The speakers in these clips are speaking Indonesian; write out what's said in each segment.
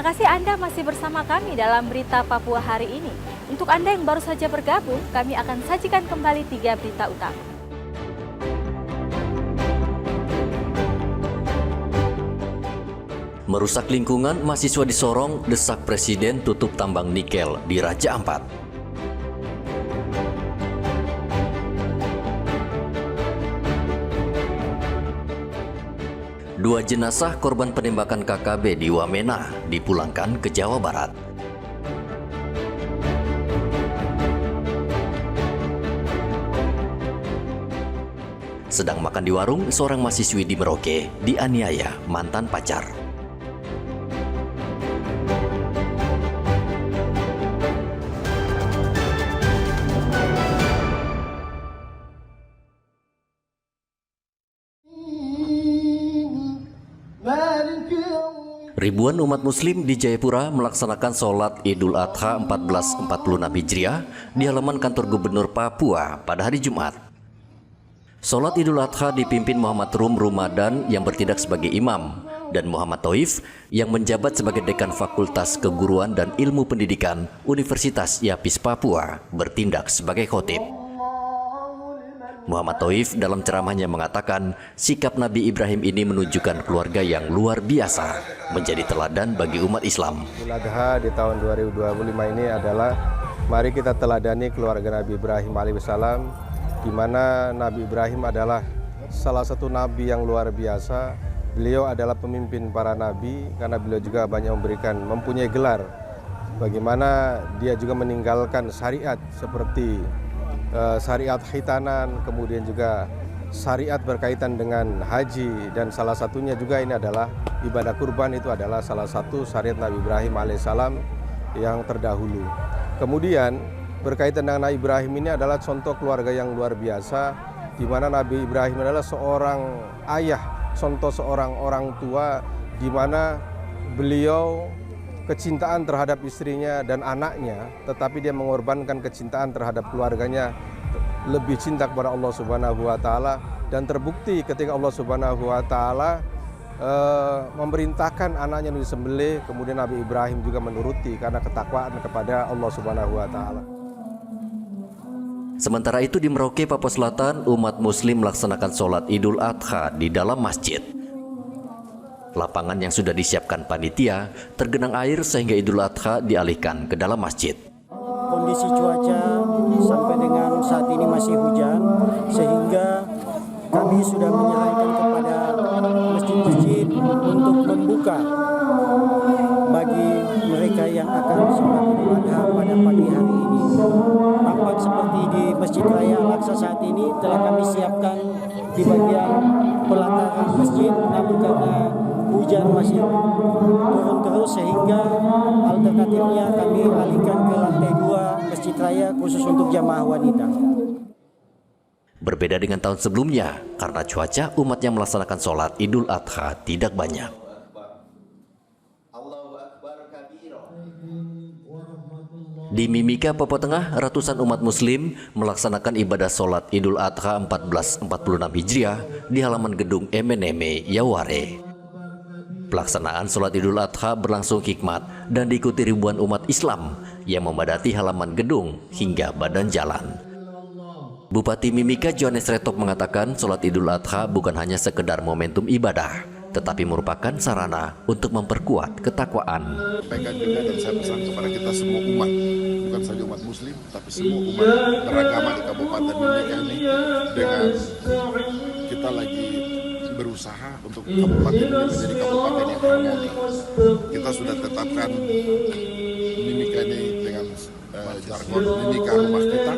Terima kasih Anda masih bersama kami dalam Berita Papua hari ini. Untuk Anda yang baru saja bergabung, kami akan sajikan kembali 3 berita utama. Merusak lingkungan, mahasiswa di Sorong desak Presiden tutup tambang nikel di Raja Ampat. Dua jenazah korban penembakan KKB di Wamena dipulangkan ke Jawa Barat. Sedang makan di warung, seorang mahasiswi di Merauke dianiaya mantan pacar. Ribuan umat muslim di Jayapura melaksanakan sholat Idul Adha 1446 Hijriah di halaman kantor Gubernur Papua pada hari Jumat. Sholat Idul Adha dipimpin Muhammad Rum Rumadan yang bertindak sebagai imam dan Muhammad Taif yang menjabat sebagai dekan Fakultas Keguruan dan Ilmu Pendidikan Universitas Yapis Papua bertindak sebagai khotib. Muhammad Taif dalam ceramahnya mengatakan sikap Nabi Ibrahim ini menunjukkan keluarga yang luar biasa, menjadi teladan bagi umat Islam. Idul Adha di tahun 2025 ini adalah mari kita teladani keluarga Nabi Ibrahim alaihissalam, di mana Nabi Ibrahim adalah salah satu nabi yang luar biasa. Beliau adalah pemimpin para nabi karena beliau juga banyak mempunyai gelar. Bagaimana dia juga meninggalkan syariat seperti syariat khitanan, kemudian juga syariat berkaitan dengan haji, dan salah satunya juga ini adalah ibadah kurban. Itu adalah salah satu syariat Nabi Ibrahim alaihissalam yang terdahulu. Kemudian berkaitan dengan Nabi Ibrahim ini adalah contoh keluarga yang luar biasa, di mana Nabi Ibrahim adalah seorang ayah, contoh seorang orang tua, di mana beliau kecintaan terhadap istrinya dan anaknya, tetapi dia mengorbankan kecintaan terhadap keluarganya, lebih cinta kepada Allah Subhanahu wa Ta'ala, dan terbukti ketika Allah Subhanahu wa Ta'ala memerintahkan anaknya disembelih, kemudian Nabi Ibrahim juga menuruti karena ketakwaan kepada Allah Subhanahu wa Ta'ala. Sementara itu di Merauke, Papua Selatan, umat muslim melaksanakan sholat Idul Adha di dalam masjid. Lapangan yang sudah disiapkan panitia tergenang air sehingga Idul Adha dialihkan ke dalam masjid. Kondisi cuaca sampai dengan saat ini masih hujan, sehingga kami sudah menyerahkan kepada masjid-masjid untuk membuka bagi mereka yang akan sholat Idul Adha pada pagi hari ini. Tampak seperti di Masjid Raya Al-Aqsa saat ini telah kami siapkan di bagian pelataran masjid, namun karena hujan masih turun terus sehingga alternatifnya kami alihkan ke lantai 2 Masjid Raya khusus untuk jamaah wanita. Berbeda dengan tahun sebelumnya, karena cuaca umat yang melaksanakan sholat Idul Adha tidak banyak. Di Mimika, Papua Tengah, ratusan umat muslim melaksanakan ibadah sholat Idul Adha 1446 Hijriah di halaman gedung MNM Yaware. Pelaksanaan sholat Idul Adha berlangsung hikmat dan diikuti ribuan umat Islam yang memadati halaman gedung hingga badan jalan. Bupati Mimika Johannes Retop mengatakan sholat Idul Adha bukan hanya sekedar momentum ibadah, tetapi merupakan sarana untuk memperkuat ketakwaan. Sampaikan juga dan saya pesan kepada kita semua umat, bukan saja umat muslim, tapi semua umat beragama di Kabupaten Mimika ini, dengan kita lagi berusaha untuk kabupaten ini menjadi kabupaten yang harmoni. Kita sudah tetapkan Mimika ini dengan jargon Mimika rumah kita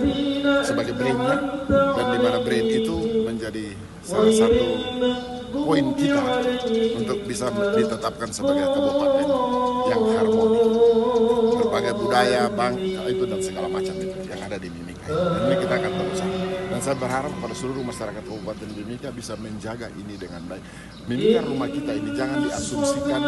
sebagai brandnya, dan di mana brand itu menjadi salah satu poin kita untuk bisa ditetapkan sebagai kabupaten yang harmoni. Berbagai budaya, bangsa itu dan segala macam itu yang ada di Mimika. Dan ini kita akan berusaha. Dan saya berharap pada seluruh masyarakat Kabupaten Mimika bisa menjaga ini dengan baik. Mimika rumah kita ini jangan diasumsikan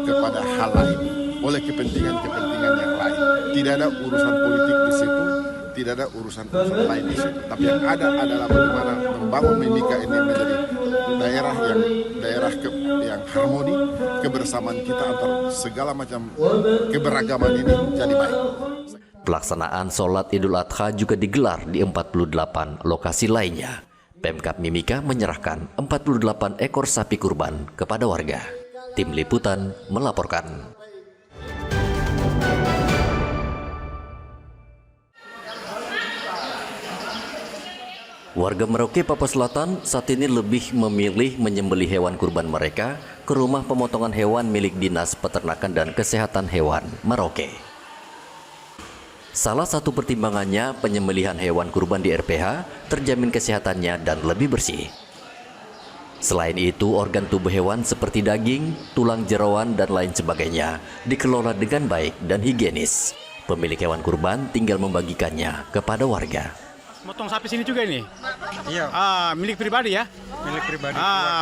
kepada hal lain oleh kepentingan-kepentingan yang lain. Tidak ada urusan politik di situ, tidak ada urusan lain di situ. Tapi yang ada adalah bagaimana membangun Mimika ini menjadi daerah yang harmoni, kebersamaan kita antara segala macam keberagaman ini jadi baik. Pelaksanaan sholat Idul Adha juga digelar di 48 lokasi lainnya. Pemkab Mimika menyerahkan 48 ekor sapi kurban kepada warga. Tim Liputan melaporkan. Warga Merauke, Papua Selatan saat ini lebih memilih menyembelih hewan kurban mereka ke rumah pemotongan hewan milik Dinas Peternakan dan Kesehatan Hewan Merauke. Salah satu pertimbangannya, penyembelihan hewan kurban di RPH terjamin kesehatannya dan lebih bersih. Selain itu, organ tubuh hewan seperti daging, tulang jeroan, dan lain sebagainya dikelola dengan baik dan higienis. Pemilik hewan kurban tinggal membagikannya kepada warga. Motong sapi sini juga ini? Iya, Milik pribadi ya? milik pribadi.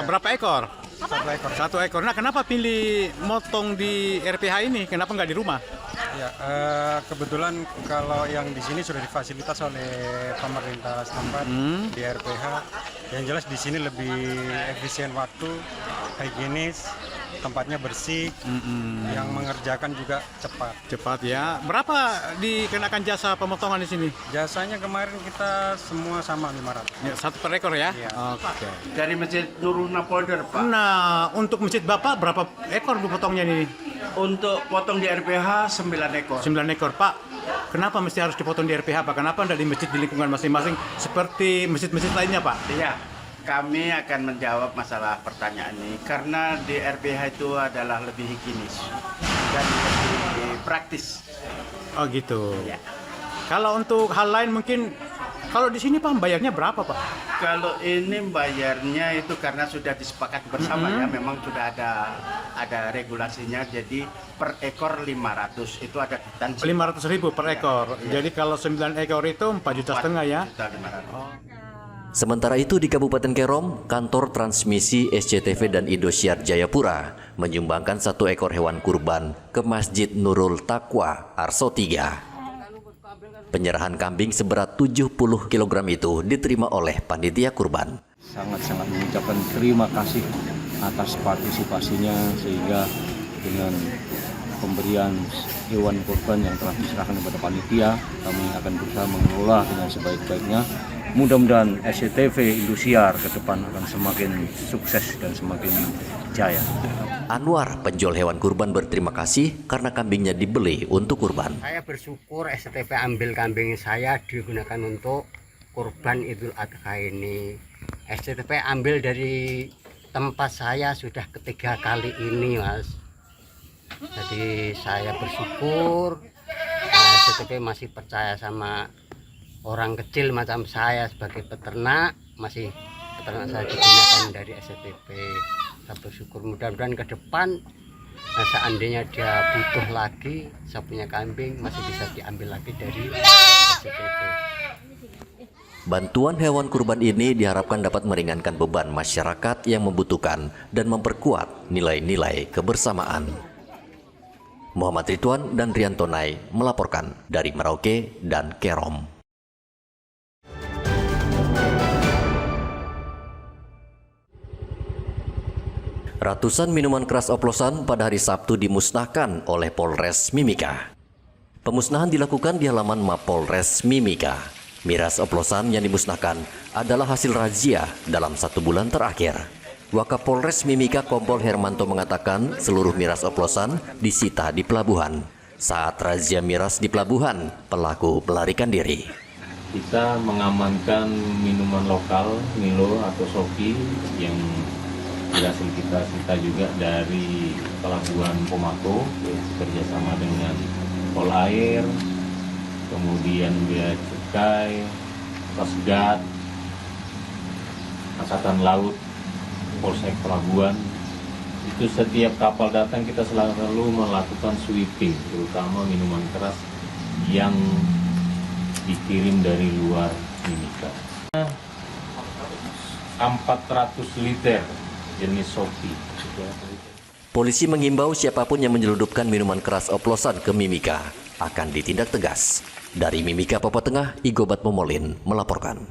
Berapa ekor? 1 ekor. 1 ekor. Nah, kenapa pilih motong di RPH ini? Kenapa nggak di rumah? Ya, kebetulan kalau yang di sini sudah difasilitas oleh pemerintah setempat di RPH. Yang jelas di sini lebih efisien waktu, higienis, tempatnya bersih, yang mengerjakan juga cepat. Cepat ya. Berapa dikenakan jasa pemotongan di sini? Jasanya kemarin kita semua sama 500. Ya, 1 per ekor ya? Iya. Oke. Dari Masjid Nurul Napolder, Pak. Nah, untuk masjid Bapak berapa ekor dipotongnya ini? Untuk potong di RPH 9 ekor. 9 ekor, Pak. Kenapa mesti harus dipotong di RPH, Pak? Kenapa tidak di masjid di lingkungan masing-masing seperti masjid-masjid lainnya, Pak? Iya, kami akan menjawab masalah pertanyaan ini karena di RPH itu adalah lebih higienis dan lebih praktis. Oh gitu. Ya. Kalau untuk hal lain mungkin, kalau di sini Pak bayarnya berapa, Pak? Kalau ini bayarnya itu karena sudah disepakati bersama ya, memang sudah ada regulasinya. Jadi per ekor 500 itu ada kwitansi. 500.000 per ekor. Iya. Jadi kalau 9 ekor itu 4,5 juta ya. 4.500.000. Sementara itu di Kabupaten Kerom, kantor transmisi SCTV dan Indosiar Jayapura menyumbangkan 1 ekor hewan kurban ke Masjid Nurul Taqwa Arso 3. Penyerahan kambing seberat 70 kg itu diterima oleh panitia kurban. Sangat-sangat mengucapkan terima kasih atas partisipasinya, sehingga dengan pemberian hewan kurban yang telah diserahkan kepada panitia, kami akan berusaha mengelola dengan sebaik-baiknya. Mudah-mudahan SCTV Indosiar ke depan akan semakin sukses dan semakin jaya. Anwar, penjual hewan kurban, berterima kasih karena kambingnya dibeli untuk kurban. Saya bersyukur SCTV ambil kambing saya digunakan untuk kurban Idul Adha ini. SCTV ambil dari tempat saya sudah ketiga kali ini, Mas. Jadi saya bersyukur SCTV masih percaya sama orang kecil macam saya sebagai peternak, masih peternak saya digunakan dari SCTV. Saya bersyukur, mudah-mudahan ke depan seandainya dia butuh lagi, saya punya kambing masih bisa diambil lagi dari SCTV. Bantuan hewan kurban ini diharapkan dapat meringankan beban masyarakat yang membutuhkan dan memperkuat nilai-nilai kebersamaan. Muhammad Ridwan dan Rianto Nai melaporkan dari Merauke dan Kerom. Ratusan minuman keras oplosan pada hari Sabtu dimusnahkan oleh Polres Mimika. Pemusnahan dilakukan di halaman Mapolres Mimika. Miras oplosan yang dimusnahkan adalah hasil razia dalam 1 bulan terakhir. Wakapolres Mimika Kompol Hermanto mengatakan seluruh miras oplosan disita di pelabuhan. Saat razia miras di pelabuhan, pelaku melarikan diri. Kita mengamankan minuman lokal, Milo atau Soki, yang berhasil kita sita juga dari pelabuhan Pomako, bekerjasama dengan Polair, kemudian bea cukai, Pasgat, Angkatan Laut, Polsek Pelabuhan. Itu setiap kapal datang kita selalu melakukan sweeping, terutama minuman keras yang dikirim dari luar Mimika. 400 liter jenis Soki. Polisi mengimbau siapapun yang menyelundupkan minuman keras oplosan ke Mimika akan ditindak tegas. Dari Mimika, Papua Tengah, Igobat Momolin melaporkan.